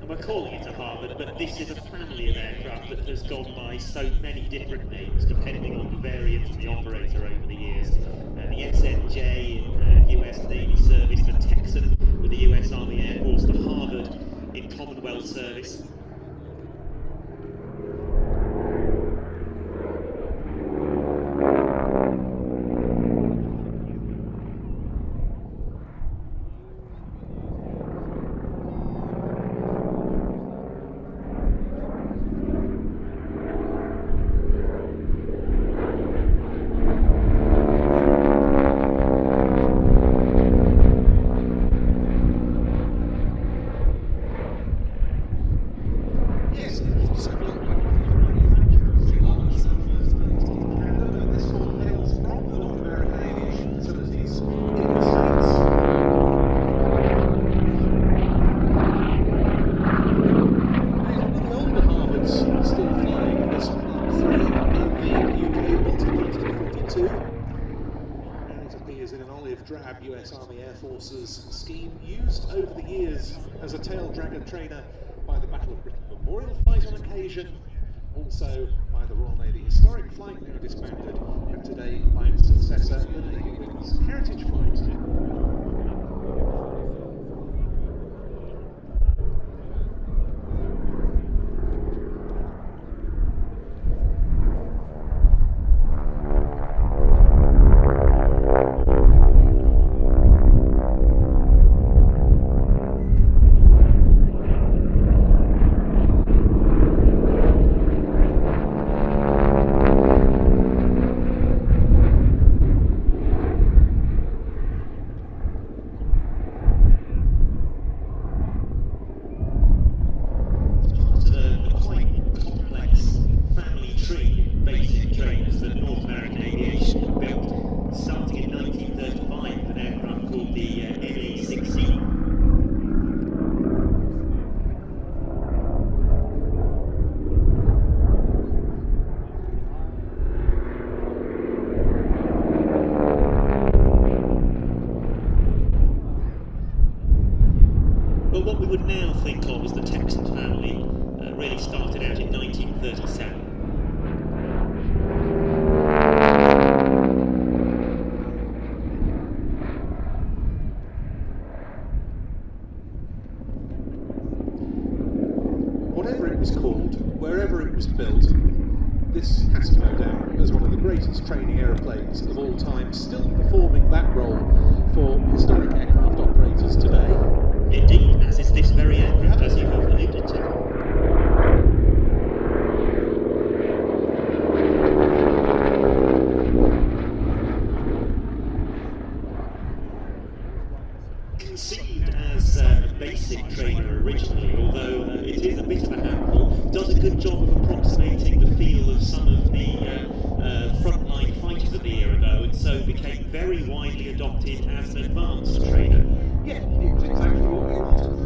We're calling it a Harvard, but this is a family of aircraft that has gone by so many different names depending on the variant and the operator over the years. The SNJ in US Navy service, the Texan with the US Army Air Force, the Harvard in Commonwealth service. Drab US Army Air Forces scheme used over the years as a tail dragger trainer by the Battle of Britain Memorial Flight on occasion, also by the Royal Navy Historic Flight, now disbanded, and today by its successor, the Navy Wings Heritage Flight. Basic trainers that North American Aviation built, starting in 1935 with an aircraft called the AT6. But what we would now think of as the Texan family really started out in 1937. Whatever it was called, wherever it was built, this has to go down as one of the greatest training aeroplanes of all time, still performing that role for historic aircraft operators today. Indeed, as is this very aircraft, as you have alluded to. Conceived as a basic trainer originally, although it is a bit of a handful, does a good job of approximating the feel of some of the frontline fighters of the era though, and so became very widely adopted as an advanced trainer. Yeah, it was exactly what we wanted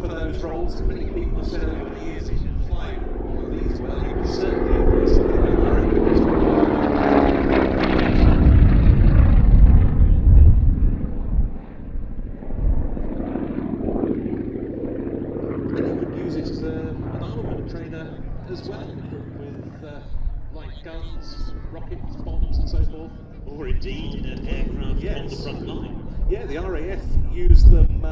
for those roles. Many people have said over the years, if you can fly one of these well, you can certainly avoid something like as an armament trainer as well, with light guns, rockets, bombs and so forth. Or indeed in an aircraft on the front line. Yeah, the RAF used them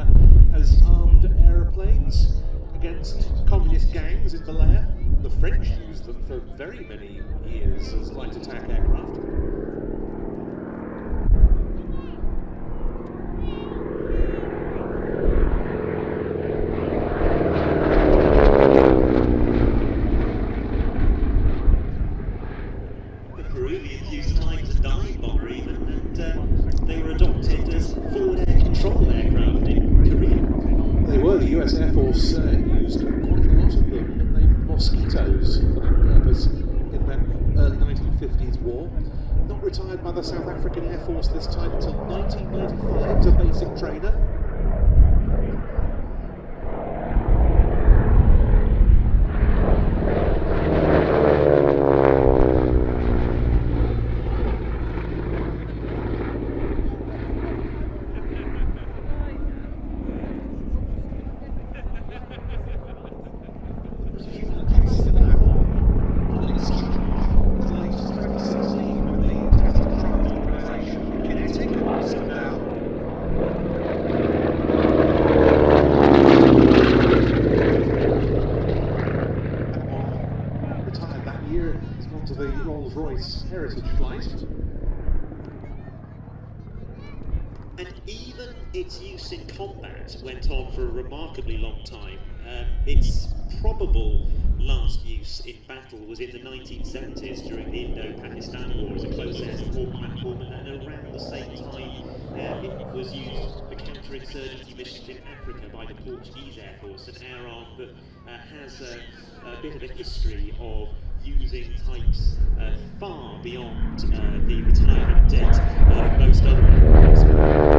as armed aeroplanes against communist gangs in Malaya. The French used them for very many years as light attack aircraft. Used times a dive bomber even, and they were adopted as forward air control aircraft in Korea. They were. The US Air Force used quite a lot of them, named Mosquitoes for that purpose in that early 1950s war. Not retired by the South African Air Force this time until 1995 as a basic trainer. Rolls-Royce heritage flight. And even its use in combat went on for a remarkably long time. Its probable last use in battle was in the 1970s during the Indo-Pakistan War as a close air support platform, and around the same time it was used for counter-insurgency missions in Africa by the Portuguese Air Force, an air arm that has a bit of a history of using types far beyond the retirement date of most other aircraft.